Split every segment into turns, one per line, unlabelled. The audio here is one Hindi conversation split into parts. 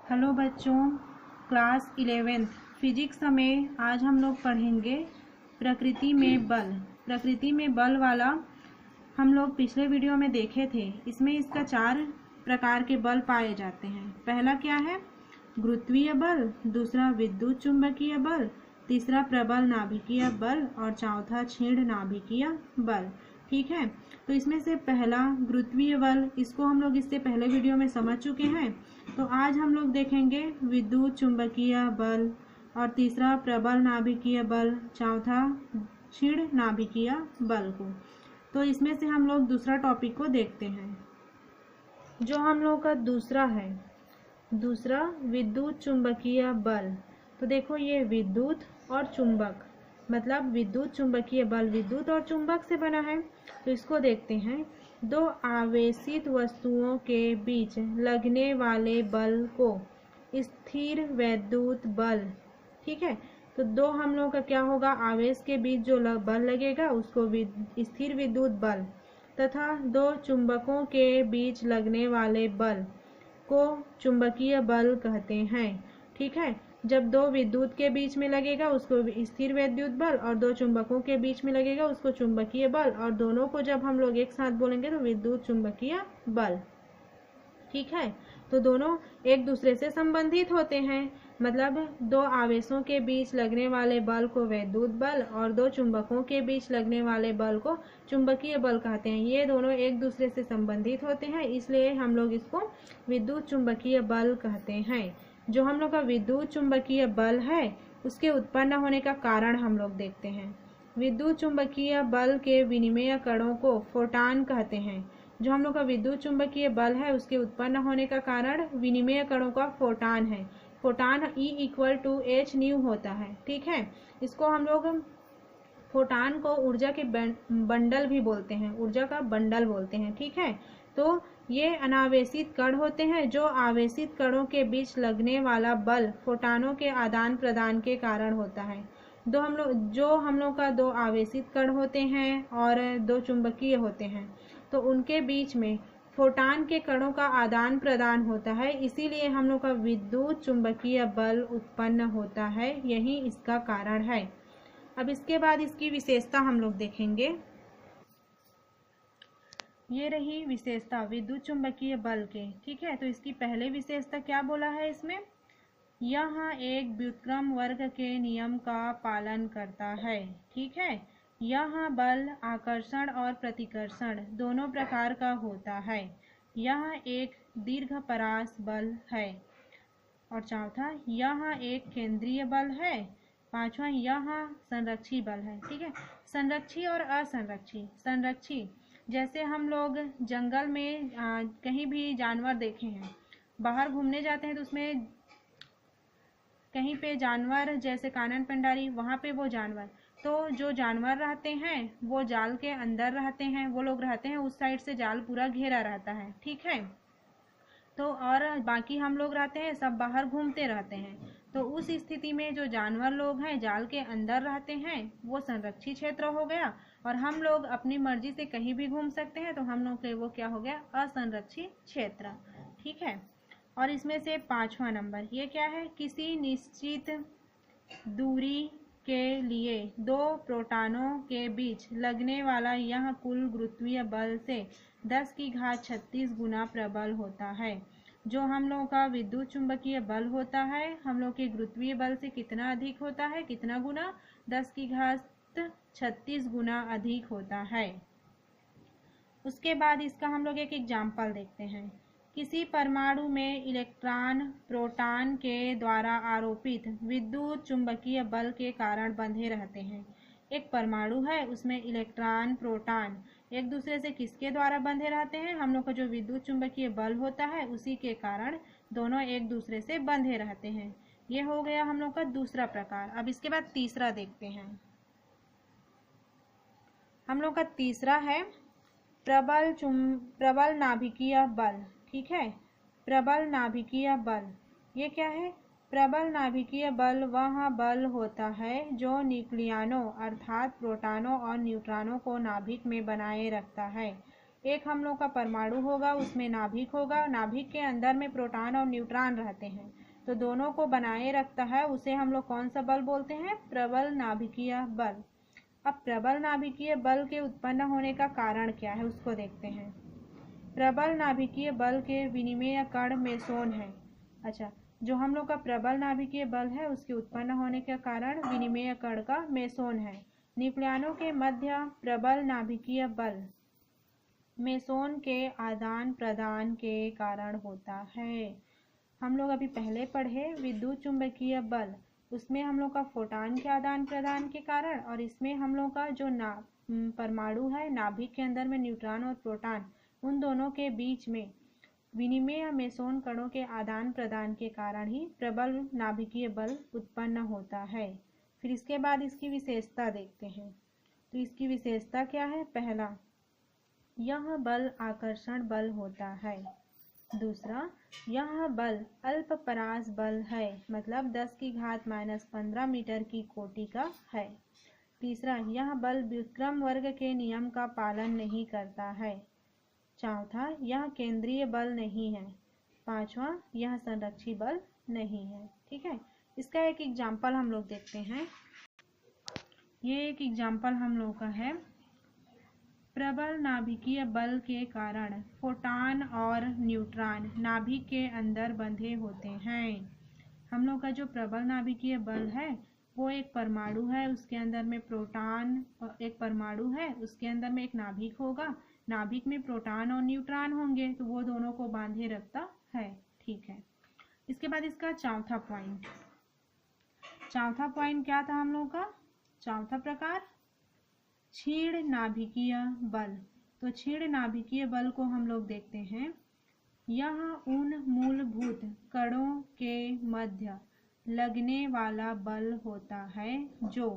हेलो बच्चों, क्लास 11th फिजिक्स में आज हम लोग पढ़ेंगे प्रकृति में बल। प्रकृति में बल वाला हम लोग पिछले वीडियो में देखे थे। इसमें इसका 4 प्रकार के बल पाए जाते हैं। पहला क्या है? गुरुत्वीय बल, दूसरा विद्युत चुंबकीय बल, तीसरा प्रबल नाभिकीय बल और चौथा क्षीण नाभिकीय बल। ठीक है, तो इसमें से पहला गुरुत्वीय बल, इसको हम लोग इससे पहले वीडियो में समझ चुके हैं। तो आज हम लोग देखेंगे विद्युत चुंबकीय बल और तीसरा प्रबल नाभिकीय बल, चौथा क्षीण नाभिकीय बल को। तो इसमें से हम लोग दूसरा टॉपिक को देखते हैं। जो हम लोग का दूसरा है, दूसरा विद्युत चुंबकीय बल। तो देखो, ये विद्युत और चुंबक, मतलब विद्युत चुंबकीय बल विद्युत और चुंबक से बना है। तो इसको देखते हैं। दो आवेशित वस्तुओं के बीच लगने वाले बल को स्थिर वैद्युत बल, ठीक है। तो दो हम लोग का क्या होगा, आवेश के बीच जो बल लगेगा उसको स्थिर विद्युत बल, तथा दो चुंबकों के बीच लगने वाले बल को चुंबकीय बल कहते हैं। ठीक है, जब दो विद्युत के बीच में लगेगा उसको स्थिर वैद्युत बल और दो चुंबकों के बीच में लगेगा उसको चुंबकीय बल, और दोनों को जब हम लोग एक साथ बोलेंगे तो विद्युत चुंबकीय बल। ठीक है, तो दोनों एक दूसरे से संबंधित होते हैं। मतलब दो आवेशों के बीच लगने वाले बल को वैद्युत बल और दो चुंबकों के बीच लगने वाले बल को चुंबकीय बल कहते हैं। ये दोनों एक दूसरे से संबंधित होते हैं, इसलिए हम लोग इसको विद्युत चुंबकीय बल कहते हैं। जो हम लोग का विद्युत चुंबकीय बल है उसके उत्पन्न होने का कारण हम लोग देखते हैं। विद्युत चुंबकीय बल के विनिमय कणों को फोटॉन कहते हैं। जो हम लोग का विद्युत चुंबकीय बल है उसके उत्पन्न होने का कारण विनिमय कणों का फोटॉन है। फोटॉन E=h होता है। ठीक है, इसको हम लोग फोटॉन को ऊर्जा के बंडल भी बोलते हैं, ऊर्जा का बंडल बोलते हैं। ठीक है, तो ये अनावेशित कण होते हैं। जो आवेशित कणों के बीच लगने वाला बल फोटॉनों के आदान प्रदान के कारण होता है। जो हम लोग का दो आवेशित कण होते हैं और दो चुंबकीय होते हैं, तो उनके बीच में फोटॉन के कणों का आदान प्रदान होता है, इसीलिए हम लोग का विद्युत चुंबकीय बल उत्पन्न होता है। यही इसका कारण है। अब इसके बाद इसकी विशेषता हम लोग देखेंगे। ये रही विशेषता विद्युत चुंबकीय बल के। ठीक है, तो इसकी पहले विशेषता क्या बोला है इसमें? यह एक व्युत्क्रम वर्ग के नियम का पालन करता है। ठीक है, यह बल आकर्षण और प्रतिकर्षण दोनों प्रकार का होता है। यह एक दीर्घपरास बल है। और चौथा, यह एक केंद्रीय बल है। पांचवा, यह संरक्षी बल है। ठीक है, संरक्षी और असंरक्षी। संरक्षी, जैसे हम लोग जंगल में कहीं भी जानवर देखे हैं, बाहर घूमने जाते हैं तो उसमें कहीं पे जानवर जैसे कानन पेंडारी, वहाँ पे वो जानवर, तो जो जानवर रहते हैं वो जाल के अंदर रहते हैं, वो लोग रहते हैं उस साइड से जाल पूरा घेरा रहता है। ठीक है, तो और बाकी हम लोग रहते हैं सब बाहर घूमते रहते हैं। तो उस स्थिति में जो जानवर लोग हैं जाल के अंदर रहते हैं वो संरक्षित क्षेत्र हो गया, और हम लोग अपनी मर्जी से कहीं भी घूम सकते हैं तो हम लोग के वो क्या हो गया, असंरक्षित क्षेत्र। ठीक है, और इसमें से 5वां नंबर ये क्या है? किसी निश्चित दूरी के लिए दो प्रोटॉनों के बीच लगने वाला यह कुल गुरुत्वीय बल से 10⁻36 गुना प्रबल होता है। जो हम लोग का विद्युत चुंबकीय बल होता है हम लोग के गुरुत्वीय बल से कितना अधिक होता है, कितना गुना? 10⁻36 गुना अधिक होता है। उसके बाद इसका हम लोग एक एग्जाम्पल देखते हैं। किसी परमाणु में इलेक्ट्रॉन प्रोटॉन के द्वारा आरोपित विद्युत चुंबकीय बल के कारण बंधे रहते हैं। एक परमाणु है, उसमें इलेक्ट्रॉन प्रोटॉन एक दूसरे से किसके द्वारा बंधे रहते हैं? हम लोग का जो विद्युत चुंबकीय बल होता है उसी के कारण दोनों एक दूसरे से बंधे रहते हैं। ये हो गया हम लोग का दूसरा प्रकार। अब इसके बाद तीसरा देखते हैं। हम लोग का तीसरा है प्रबल नाभिकीय बल। ठीक है, प्रबल नाभिकीय बल ये क्या है? प्रबल नाभिकीय बल वह बल होता है जो न्यूक्लियनों अर्थात प्रोटॉनों और न्यूट्रॉनों को नाभिक में बनाए रखता है। एक हम लोग का परमाणु होगा, उसमें नाभिक होगा, नाभिक के अंदर में प्रोटॉन और न्यूट्रॉन रहते हैं, तो दोनों को बनाए रखता है, उसे हम लोग कौन सा बल बोलते हैं? प्रबल नाभिकीय बल। अब प्रबल नाभिकीय बल के उत्पन्न होने का कारण क्या है उसको देखते हैं। प्रबल नाभिकीय बल के विनिमेय कण मेसोन है। अच्छा, जो हम लोग का प्रबल नाभिकीय बल है उसके उत्पन्न होने के कारण विनिमेय कण का मेसोन है। न्यूक्लियनों के मध्य प्रबल नाभिकीय बल मेसोन के आदान प्रदान के कारण होता है। हम लोग अभी पहले पढ़े विद्युत चुंबकीय बल, उसमें हम लोग का फोटॉन के आदान प्रदान के कारण, और इसमें हम लोग का जो परमाणु है, नाभिक के अंदर में न्यूट्रॉन और प्रोटॉन, उन दोनों के बीच में विनिमेय मेसोन कणों के आदान प्रदान के कारण ही प्रबल नाभिकीय बल उत्पन्न होता है। फिर इसके बाद इसकी विशेषता देखते हैं। तो इसकी विशेषता क्या है? पहला, यह बल आकर्षण बल होता है। दूसरा, यह बल अल्पपरास बल है, मतलब 10 की घात -15 मीटर की कोटि का है। तीसरा, यह बल व्युत्क्रम वर्ग के नियम का पालन नहीं करता है। चौथा, यह केंद्रीय बल नहीं है। पांचवा, यह संरक्षी बल नहीं है। ठीक है, इसका एक एग्जाम्पल हम लोग देखते हैं। ये एक एग्जाम्पल हम लोग का है। प्रबल नाभिकीय बल के कारण फोटॉन और न्यूट्रॉन नाभिक के अंदर बंधे होते हैं। हम लोग का जो प्रबल नाभिकीय बल है वो एक परमाणु है, उसके अंदर में प्रोटॉन, एक परमाणु है, उसके अंदर में एक नाभिक होगा, नाभिक में प्रोटॉन और न्यूट्रॉन होंगे, तो वो दोनों को बांधे रखता है। ठीक है, इसके बाद इसका चौथा पॉइंट क्या था हम लोग का? चौथा प्रकार क्षीण नाभिकीय बल। तो क्षीण नाभिकीय बल को हम लोग देखते हैं। यह उन मूलभूत कणों के मध्य लगने वाला बल होता है जो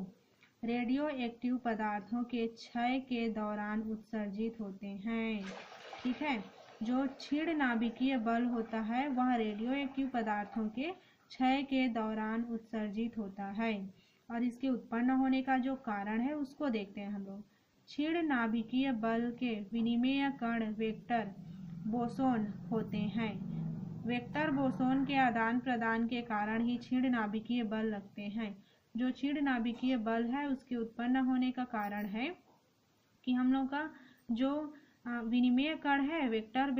रेडियो एक्टिव पदार्थों के क्षय के दौरान उत्सर्जित होते हैं। ठीक है, जो क्षीण नाभिकीय बल होता है वह रेडियो एक्टिव पदार्थों के क्षय के दौरान उत्सर्जित होता है, और इसके उत्पन्न होने का जो कारण है उसको देखते हैं हम लोग। क्षीण नाभिकीय बल के विनिमेय कण वेक्टर बोसोन होते हैं। वेक्टर बोसोन के आदान प्रदान के कारण ही क्षीण नाभिकीय बल लगते हैं। जो क्षीण नाभिकीय बल है उसके उत्पन्न होने का कारण है कि हम लोग का जो विनिमेय कण है वेक्टर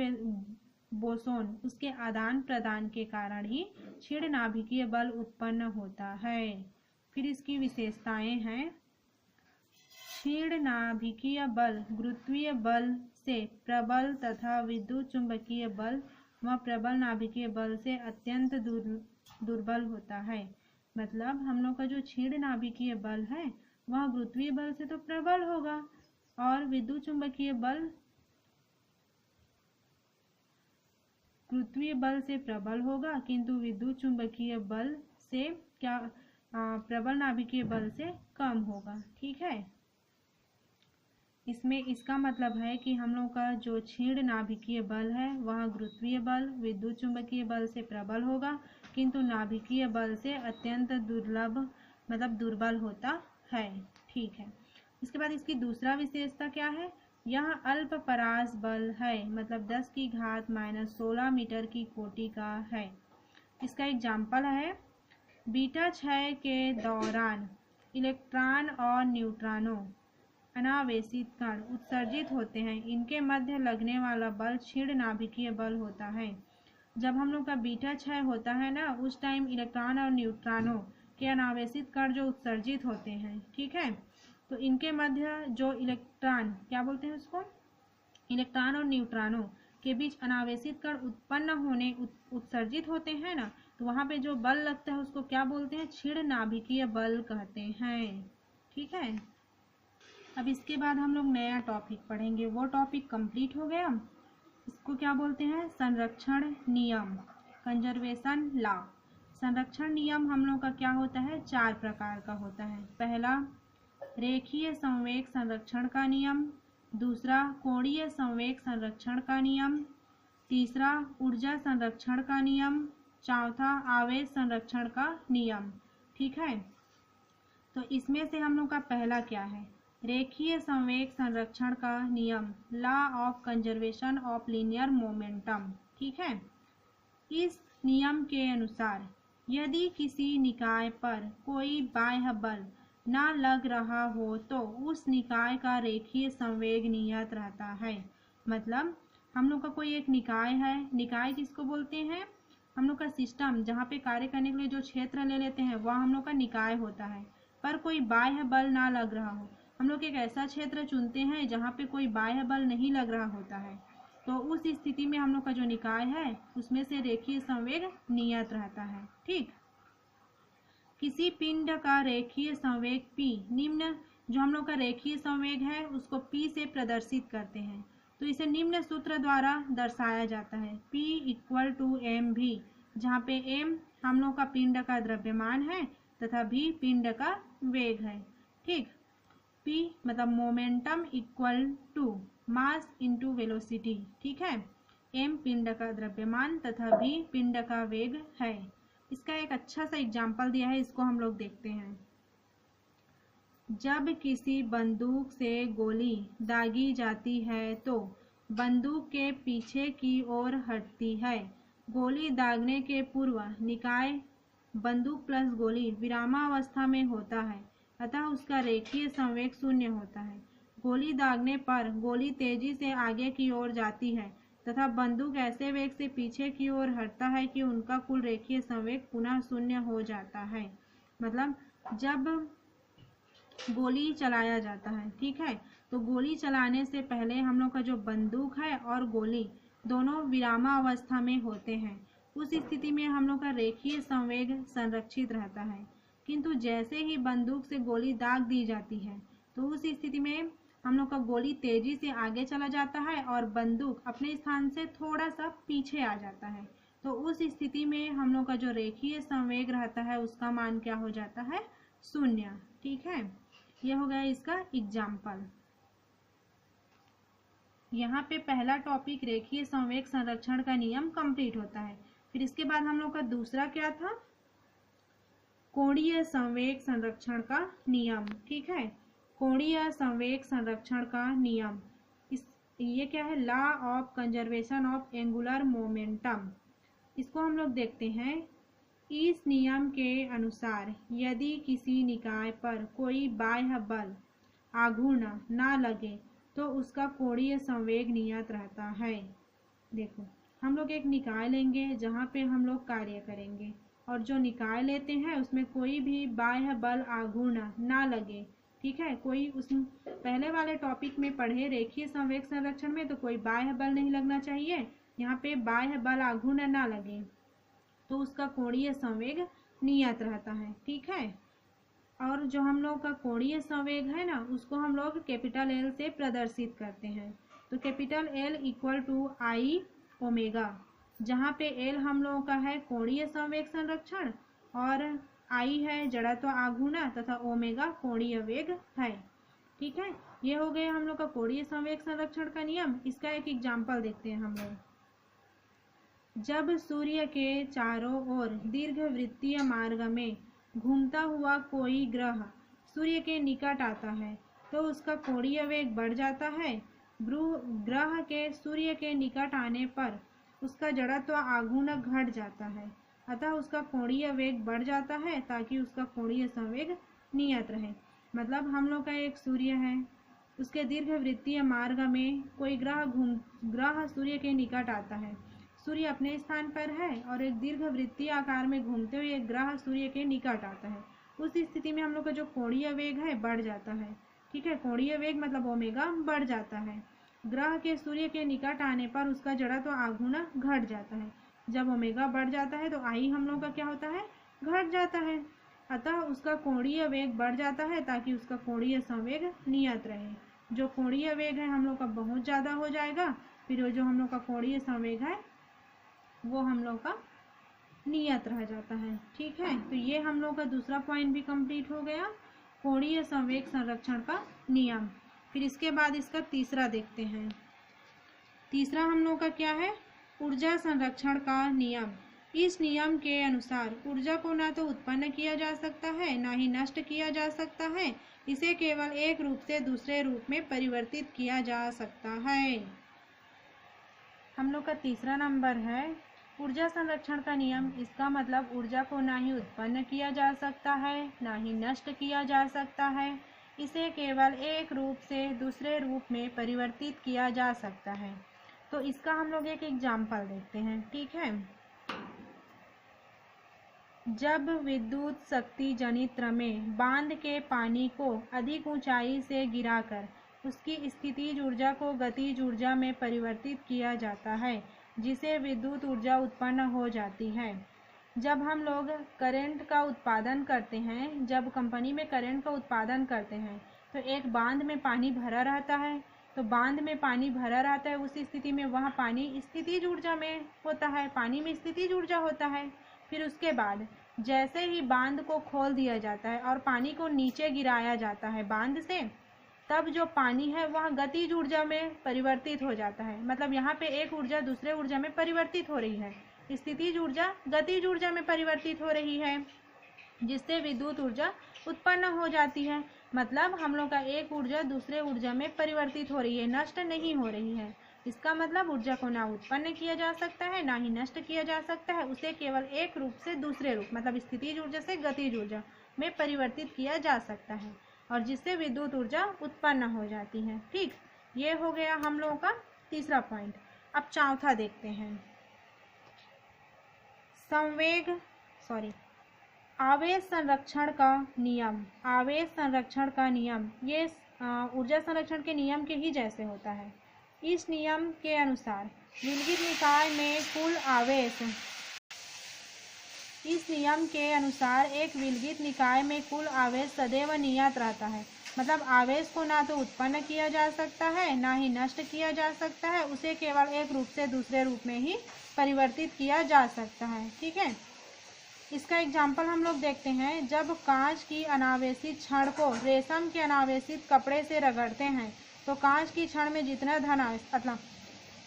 बोसोन, उसके आदान प्रदान के कारण ही क्षीण नाभिकीय बल उत्पन्न होता है। फिर इसकी विशेषताएं हैं। क्षीण नाभिकीय बल गुरुत्वीय बल से प्रबल तथा विद्युत चुंबकीय बल व प्रबल नाभिकीय बल से अत्यंत दुर्बल होता है। मतलब हम लोग का जो क्षीण नाभिकीय बल है वह गुरुत्वीय बल से तो प्रबल होगा, और विद्युत चुंबकीय बल गुरुत्वीय बल से प्रबल होगा, किंतु विद्युत चुंबकीय बल से क्या प्रबल नाभिकीय बल से कम होगा। ठीक है, इसमें इसका मतलब है कि हम लोग का जो क्षीण नाभिकीय बल है वह गुरुत्वीय बल विद्युत चुंबकीय बल से प्रबल होगा, किंतु नाभिकीय बल से अत्यंत दुर्लभ मतलब दुर्बल होता है। ठीक है, इसके बाद इसकी दूसरा विशेषता क्या है? यह अल्पपरास बल है, मतलब 10 की घात -16 मीटर की कोटि का है। इसका एग्जाम्पल है, बीटा क्षय के दौरान इलेक्ट्रॉन और न्यूट्रॉनों अनावेशित कण उत्सर्जित होते हैं, इनके मध्य लगने वाला बल क्षीण नाभिकीय बल होता है। जब हम लोग का बीटा क्षय होता है ना, उस टाइम इलेक्ट्रॉन और न्यूट्रॉनों के अनावेशित कण जो उत्सर्जित होते हैं, ठीक है, तो इनके मध्य जो इलेक्ट्रॉन क्या बोलते हैं उसको, इलेक्ट्रॉन और न्यूट्रॉनों के बीच अनावेशित कण उत्पन्न होने उत्सर्जित होते हैं ना, तो वहाँ पे जो बल लगता है उसको क्या बोलते हैं? क्षीण नाभिकीय बल कहते हैं। ठीक है, अब इसके बाद हम लोग नया टॉपिक पढ़ेंगे। वो टॉपिक कंप्लीट हो गया, इसको क्या बोलते हैं? संरक्षण नियम, कंजर्वेशन लॉ। संरक्षण नियम हम लोग का क्या होता है? 4 प्रकार का होता है। पहला रेखीय संवेग संरक्षण का नियम, दूसरा कोणीय संवेग संरक्षण का नियम, तीसरा ऊर्जा संरक्षण का नियम, चौथा आवेश संरक्षण का नियम। ठीक है, तो इसमें से हम लोग का पहला क्या है? रेखीय संवेग संरक्षण का नियम, law of conservation of linear momentum. ठीक है, इस नियम के अनुसार यदि किसी निकाय पर कोई बाह्य बल ना लग रहा हो तो उस निकाय का रेखीय संवेग नियत रहता है। मतलब हम लोग का कोई एक निकाय है, निकाय किसको बोलते हैं, हम लोग का सिस्टम जहाँ पे कार्य करने के लिए जो क्षेत्र ले लेते हैं वह हम लोग का निकाय होता है। पर कोई बाह्य बल ना लग रहा हो, हम लोग एक ऐसा क्षेत्र चुनते हैं जहाँ पे कोई बाह्य बल नहीं लग रहा होता है, तो उस स्थिति में हम लोग का जो निकाय है उसमें से रेखीय संवेग नियत रहता है। ठीक, किसी पिंड का रेखीय संवेग P, निम्न जो हम लोग का रेखीय संवेग है उसको P से प्रदर्शित करते हैं, तो इसे निम्न सूत्र द्वारा दर्शाया जाता है, P = mv, जहाँ पे m हम लोग का पिंड का द्रव्यमान है तथा v पिंड का वेग है। ठीक, P मतलब मोमेंटम = मास इंटू वेलोसिटी। ठीक है, m पिंड का द्रव्यमान तथा v पिंड का वेग है। इसका एक अच्छा सा एग्जाम्पल दिया है, इसको हम लोग देखते हैं। जब किसी बंदूक से गोली दागी जाती है तो बंदूक के पीछे की ओर हटती है। गोली दागने के पूर्व निकाय बंदूक प्लस गोली विरामावस्था में होता है, अतः उसका रेखीय संवेग 0 होता है। गोली दागने पर गोली तेजी से आगे की ओर जाती है तथा बंदूक ऐसे वेग से पीछे की ओर हटता है कि उनका कुल रेखीय संवेग पुनः 0 हो जाता है। मतलब जब गोली चलाया जाता है, ठीक है, तो गोली चलाने से पहले हम लोग का जो बंदूक है और गोली दोनों विरामावस्था में होते हैं। उस स्थिति में हम लोग का रेखीय संवेग संरक्षित रहता है, किंतु जैसे ही बंदूक से गोली दाग दी जाती है तो उस स्थिति में हम लोग का गोली तेजी से आगे चला जाता है और बंदूक अपने स्थान से थोड़ा सा पीछे आ जाता है। तो उस स्थिति में हम लोग का जो रेखीय संवेग रहता है उसका मान क्या हो जाता है, 0। ठीक है, यह हो गया इसका एग्जाम्पल। यहाँ पे पहला टॉपिक रेखीय संवेग संरक्षण का नियम कंप्लीट होता है। फिर इसके बाद हम लोग का दूसरा क्या था, कोणीय संवेग संरक्षण का नियम। ठीक है, कोणीय संवेग संरक्षण का नियम, ये क्या है, law of conservation of angular momentum. इसको हम लोग देखते हैं। इस नियम के अनुसार यदि किसी निकाय पर कोई बाह्य बल आघूर्ण ना लगे तो उसका कोणीय संवेग नियत रहता है। देखो, हम लोग एक निकाय लेंगे जहाँ पे हम लोग कार्य करेंगे और जो निकाय लेते हैं उसमें कोई भी बाह्य बल आघूर्ण ना लगे। ठीक है, कोई उस पहले वाले टॉपिक में पढ़े रेखीय संवेग संरक्षण में तो कोई बाह्य बल नहीं लगना चाहिए, यहाँ पे बाह्य बल आघूर्ण ना लगे तो उसका कोणीय संवेग नियत रहता है। ठीक है, और जो हम लोग का कोणीय संवेग है ना उसको हम लोग कैपिटल L से प्रदर्शित करते हैं। तो कैपिटल L = I ओमेगा, जहाँ पे L हम लोगों का है कोणीय संवेग संरक्षण और I है जड़त्व आघूर्ण तथा ओमेगा कोणीय वेग है। ठीक है, ये हो गया हम लोग का कोणीय संवेग संरक्षण का नियम। इसका एक एग्जाम्पल देखते हैं हम लोग। जब सूर्य के चारों ओर दीर्घवृत्तीय मार्ग में घूमता हुआ कोई ग्रह सूर्य के निकट आता है तो उसका कोणीय वेग बढ़ जाता है। ग्रह के सूर्य के निकट आने पर उसका जड़त्व आघूर्ण घट जाता है, अतः उसका कोणीय वेग बढ़ जाता है ताकि उसका कोणीय संवेग नियत रहे। मतलब हम लोग का एक सूर्य है, उसके दीर्घवृत्तीय मार्ग में कोई ग्रह सूर्य के निकट आता है। सूर्य अपने स्थान पर है और एक दीर्घवृत्तीय आकार में घूमते हुए एक ग्रह सूर्य के निकट आता है। उस स्थिति में हम लोग का जो कोणीय वेग है बढ़ जाता है। ठीक है, कोणीय वेग मतलब ओमेगा बढ़ जाता है। ग्रह के सूर्य के निकट आने पर उसका जड़त्व आघूर्ण घट जाता है। जब ओमेगा बढ़ जाता है तो आई हम लोग का क्या होता है, घट जाता है, अतः उसका कोणीय वेग बढ़ जाता है ताकि उसका कोणीय संवेग नियत रहे। जो कोणीय वेग है हम लोग का बहुत ज़्यादा हो जाएगा, फिर जो हम लोग का कोणीय संवेग है वो हम लोग का नियत रह जाता है। ठीक है, तो ये हम लोग का दूसरा पॉइंट भी कंप्लीट हो गया, कोणीय संवेग संरक्षण का नियम। फिर इसके बाद इसका तीसरा देखते हैं। तीसरा हम लोग का क्या है, ऊर्जा संरक्षण का नियम, इस नियम के अनुसार ऊर्जा को ना तो उत्पन्न किया जा सकता है ना ही नष्ट किया जा सकता है। इसे केवल एक रूप से दूसरे रूप में परिवर्तित किया जा सकता है। हम लोग का तीसरा नंबर है ऊर्जा संरक्षण का नियम। इसका मतलब ऊर्जा को ना ही उत्पन्न किया जा सकता है ना ही नष्ट किया जा सकता है। इसे केवल एक रूप से दूसरे रूप में परिवर्तित किया जा सकता है। तो इसका हम लोग एक एग्जाम्पल देखते हैं, ठीक है। जब विद्युत शक्ति जनित्र में बांध के पानी को अधिक ऊंचाई से गिराकर उसकी स्थितिज ऊर्जा को गतिज ऊर्जा में परिवर्तित किया जाता है, जिसे विद्युत ऊर्जा उत्पन्न हो जाती है। जब हम लोग करंट का उत्पादन करते हैं, जब कंपनी में करंट का उत्पादन करते हैं तो एक बांध में पानी भरा रहता है। तो बांध में पानी भरा रहता है, उस स्थिति में वहाँ पानी स्थितिज ऊर्जा में होता है, पानी में स्थितिज ऊर्जा होता है। फिर उसके बाद जैसे ही बांध को खोल दिया जाता है और पानी को नीचे गिराया जाता है बांध से, तब जो पानी है वह गतिज ऊर्जा में परिवर्तित हो जाता है। मतलब यहाँ पे एक ऊर्जा दूसरे ऊर्जा में परिवर्तित हो रही है, स्थितिज ऊर्जा गतिज ऊर्जा में परिवर्तित हो रही है, जिससे विद्युत ऊर्जा उत्पन्न हो जाती है। मतलब हम लोग का एक ऊर्जा दूसरे ऊर्जा में परिवर्तित हो रही है, नष्ट नहीं हो रही है। इसका मतलब ऊर्जा को ना उत्पन्न किया जा सकता है ना ही नष्ट किया जा सकता है। उसे केवल एक रूप से दूसरे रूप, मतलब स्थितिज ऊर्जा से गतिज ऊर्जा में परिवर्तित किया जा सकता है, और जिससे विद्युत ऊर्जा उत्पन्न हो जाती है। ठीक, ये हो गया हम लोगों का तीसरा पॉइंट। अब चौथा देखते हैं, आवेश संरक्षण का नियम। आवेश संरक्षण का नियम ये ऊर्जा संरक्षण के नियम के ही जैसे होता है। इस नियम के अनुसार विलगित निकाय में कुल आवेश, इस नियम के अनुसार एक विलगित निकाय में कुल आवेश सदैव नियत रहता है। मतलब आवेश को ना तो उत्पन्न किया जा सकता है ना ही नष्ट किया जा सकता है, उसे केवल एक रूप से दूसरे रूप में ही परिवर्तित किया जा सकता है। ठीक है, इसका एग्जाम्पल हम लोग देखते हैं। जब कांच की अनावेशित छड़ को रेशम के अनावेशित कपड़े से रगड़ते हैं तो कांच की छड़ में जितना धन आवेश, मतलब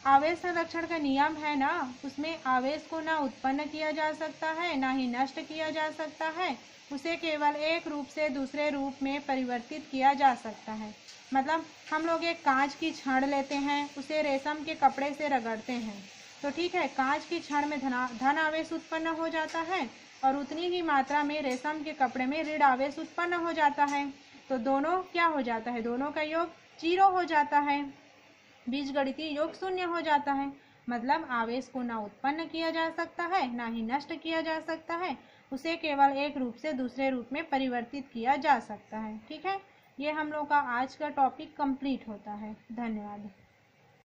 आवेश संरक्षण का नियम है ना, उसमें आवेश को ना उत्पन्न किया जा सकता है ना ही नष्ट किया जा सकता है, उसे केवल एक रूप से दूसरे रूप में परिवर्तित किया जा सकता है। मतलब हम लोग एक कांच की छड़ लेते हैं, उसे रेशम के कपड़े से रगड़ते हैं तो ठीक है, कांच की छड़ में धन आवेश उत्पन्न हो जाता है और उतनी ही मात्रा में रेशम के कपड़े में ऋण आवेश उत्पन्न हो जाता है। तो दोनों क्या हो जाता है, दोनों का योग 0 हो जाता है, बीजगणितीय योग 0 हो जाता है। मतलब आवेश को ना उत्पन्न किया जा सकता है ना ही नष्ट किया जा सकता है, उसे केवल एक रूप से दूसरे रूप में परिवर्तित किया जा सकता है। ठीक है, ये हम लोग का आज का टॉपिक कंप्लीट होता है। धन्यवाद।